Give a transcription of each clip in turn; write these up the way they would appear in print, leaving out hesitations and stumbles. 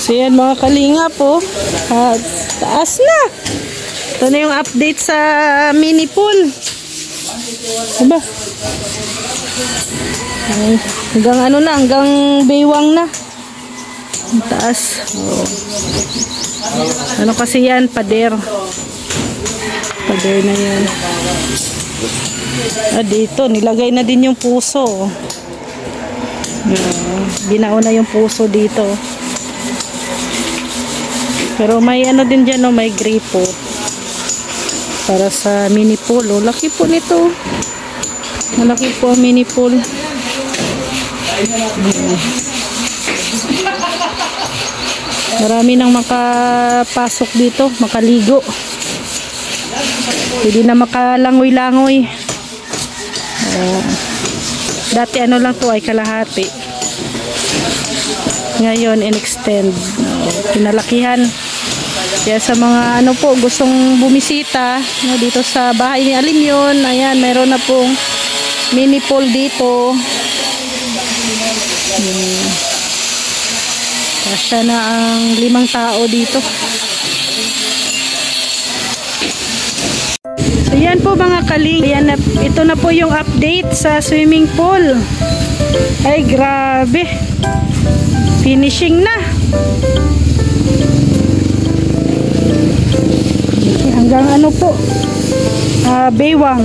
So yan mga kalinga po. Taas na. Ito na yung update sa mini pool. Diba? Hanggang ano na, hanggang baywang na. Ang taas. Oh. Ano kasi yan? Pader. Pader na yan. Dito, nilagay na din yung puso. Ginao na yung puso dito. Pero may ano din dyan, no? May gripo. Para sa mini pool. Oh, laki po nito. Malaki po ang mini pool. Marami nang makapasok dito, makaligo. Hindi na makalangoy-langoy. Dati ano lang to ay kalahati. Ngayon in-extend. Pinalakihan. Kaya sa mga ano po gustong bumisita dito sa bahay ni Alimyon, ayan, meron na pong mini pool dito. Kasya na ang 5 tao dito. So yan po mga kaling. Yan na, ito na po yung update sa swimming pool. Ay grabe. Finishing na. Hanggang ano po, baywang.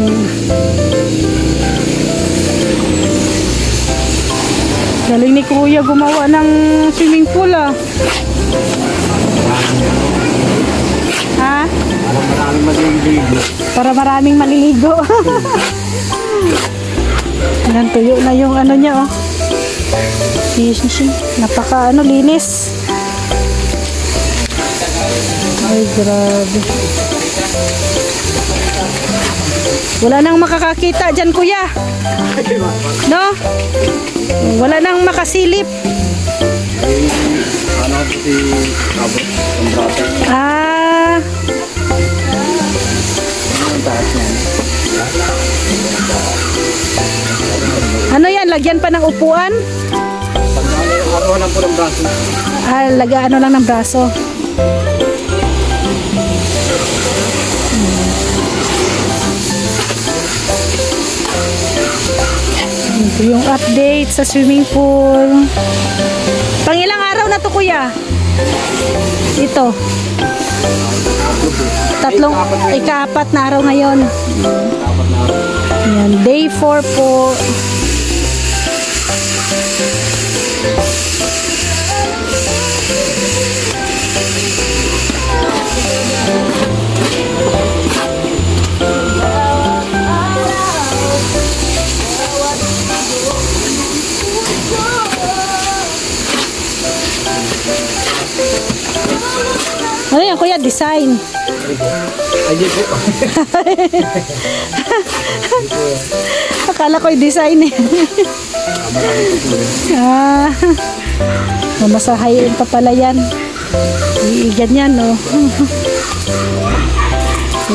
Galing ni Kuya gumawa ng swimming pool ah. Ha? Para maraming maliligo. Yan, tuyo na yung ano niya oh. Napaka ano, linis. Ay grabe. Wala nang makakakita dyan Kuya. No? Wala nang makasilip. Ah. Ano yan? Lagyan pa ng upuan? Ano lang po ng braso. Ano lang ng braso. Ito yung update sa swimming pool. Pang ilang araw na to Kuya? Ito. Ika-4 na araw ngayon. Ayan, day 4 po. Ano yan Kuya? Design. Ay, di po. Akala ko yung design eh. Mamasahayin pa pala yan. Ganyan no.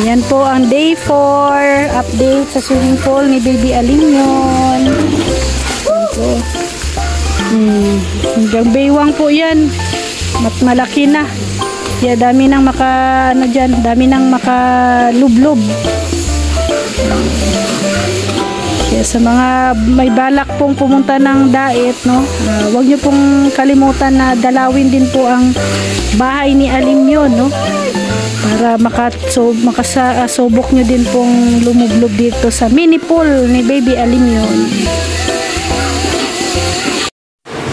Yan po ang day 4 update sa swimming pool ni Baby Alimyon. Hanggang baywang po yan. Malaki na. Kaya dami nang dami nang makalublob. Kaya sa mga may balak pong pumunta ng Daet, no, huwag nyo pong kalimutan na dalawin din po ang bahay ni Alimyon, no, para makasubok nyo din pong lumublob dito sa mini pool ni Baby Alimyon.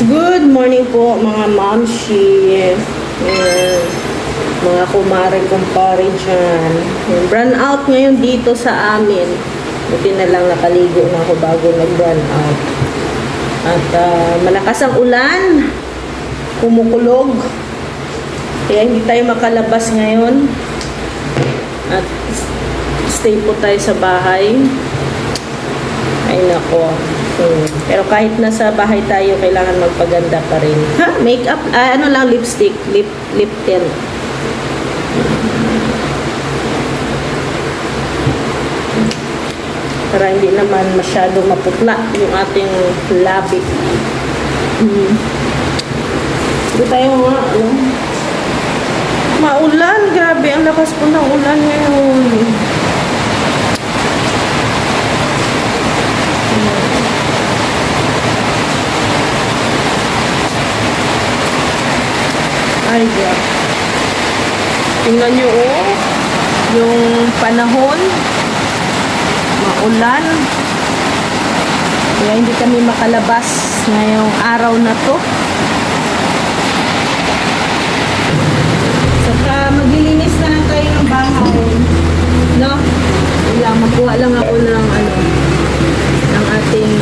Good morning po mga mamshi. Mga kumare kumpare dyan. Run out ngayon dito sa amin. Buti na lang nakaligo na ako bago nag-run out. At malakas ang ulan. Kumukulog. Kaya hindi tayo makalabas ngayon. At stay po tayo sa bahay. Ay nako. Pero kahit nasa bahay tayo, kailangan magpaganda pa rin. Ha? Makeup, ano lang, lipstick, lip tint. Para hindi naman masyado maputla yung ating labi. Ito tayo mga, ulan. Grabe, ang lakas po ng ulan ngayon. Ay, grabe. Tingnan nyo, oh. Yung panahon. Maulan. Kaya hindi kami makalabas ngayong araw na to. Saka maglilinis na lang tayo ng bahay. No? Wala, magkuha lang ako ng ng ating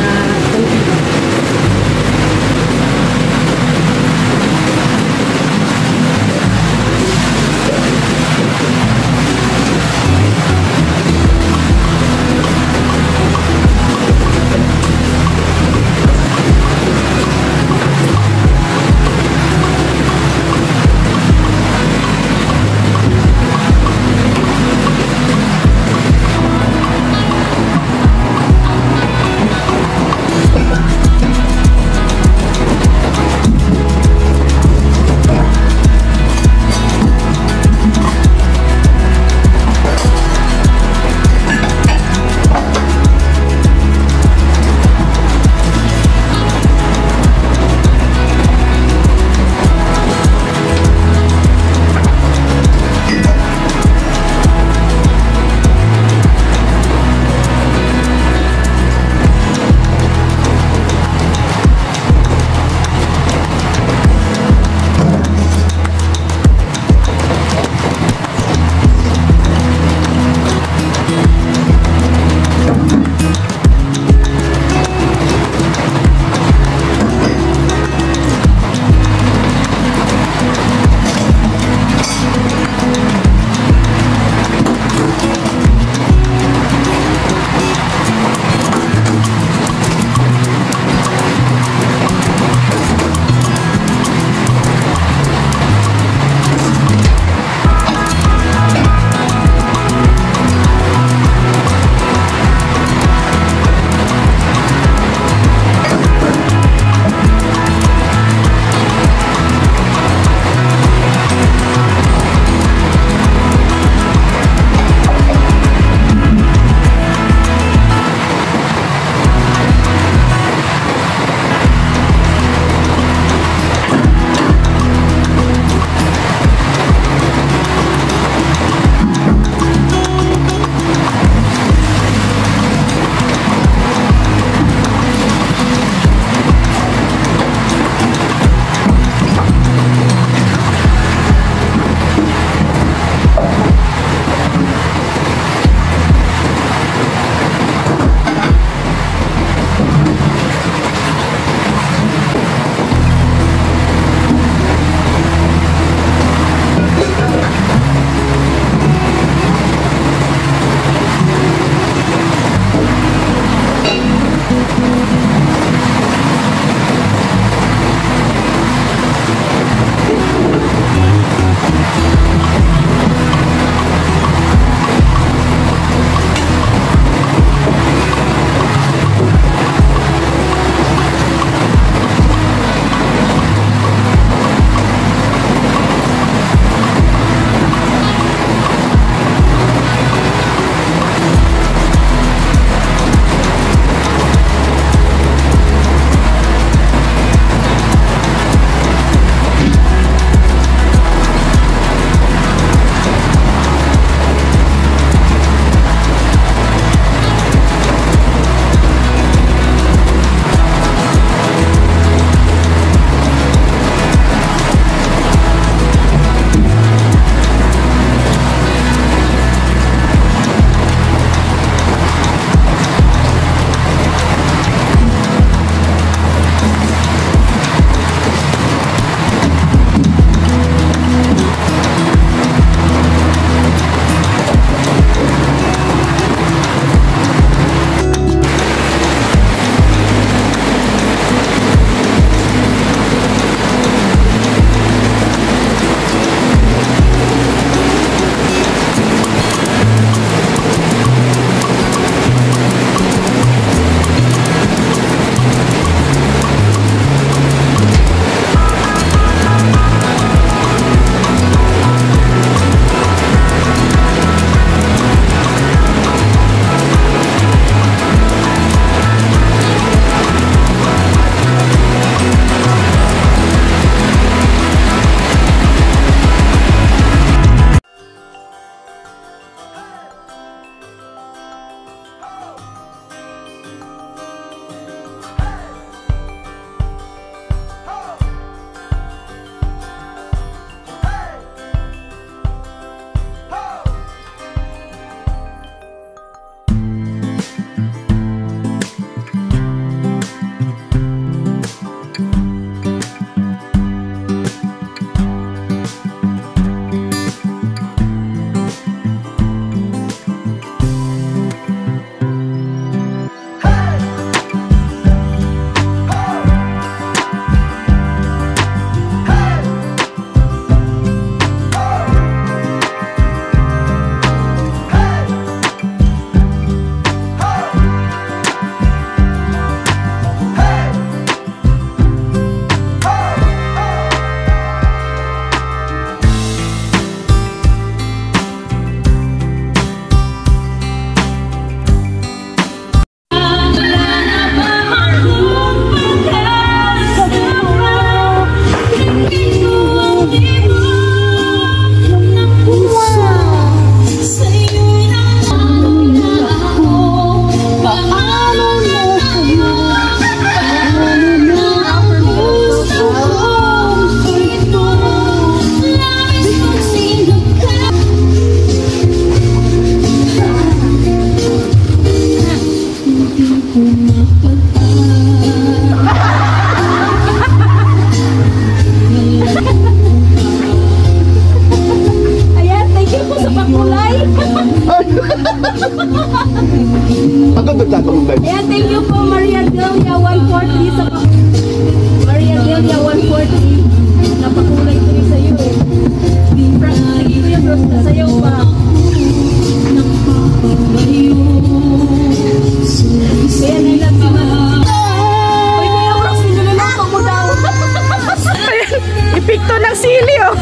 ng sili, oh.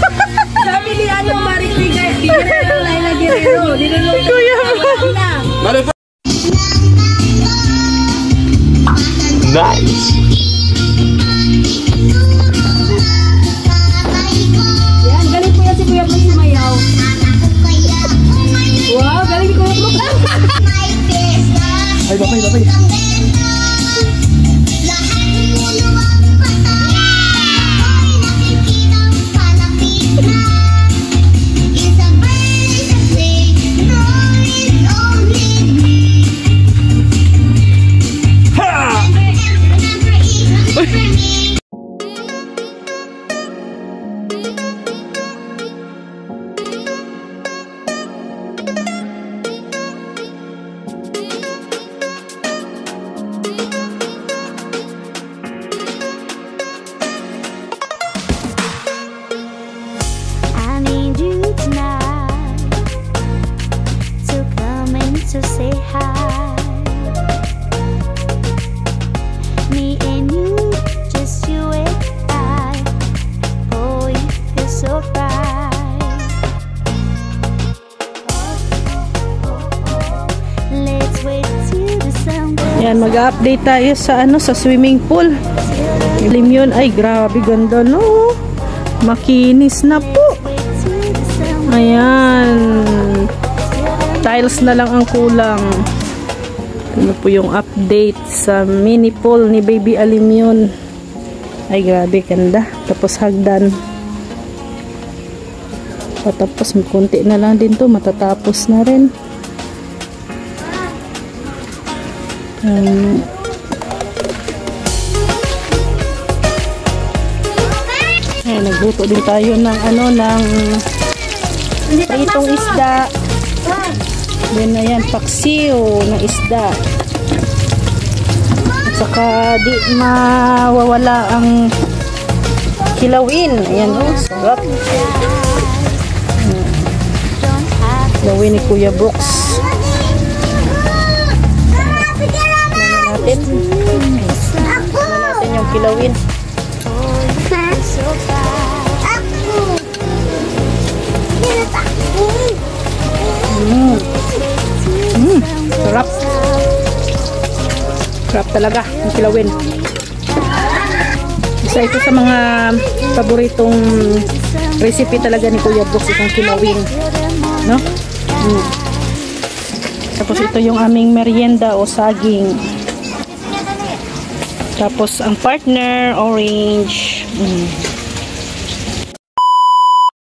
Sabi ni ano, Maring Bigay ng Laila Guerrero. Dinulong Kuya na. Nice. Yan, galing po yan si Kuya Brooks sumayaw. Wow, galing ni Kuya Brooks. Ay, babay. To say hi, me and you, just you and I. Oh, you feel so right. Let's wait till the sun goes. Yan, mag-update tayo sa sa swimming pool. Ilim yun. Ay, grabe ganda, no? Makinis na po. Ayan. Tiles na lang ang kulang. Ano po yung update sa mini pool ni Baby Alimyon. Ay, grabe ganda. Tapos hagdan. Patapos, konti na lang din to. Matatapos na rin. Ayan, nagluto din tayo ng ng pritong isda. Then ayan, paksiw na isda. At saka di mawawala ang kilawin. Ayan, oh, sarap. Kilawin ni Kuya Brooks. Natin yung kilawin. Sarap. Sarap talaga ang kilawin. Isa ito sa mga paboritong recipe talaga ni Kuya Brooks, itong kilawin, no? Tapos ito yung aming merienda o saging. Tapos ang partner, orange.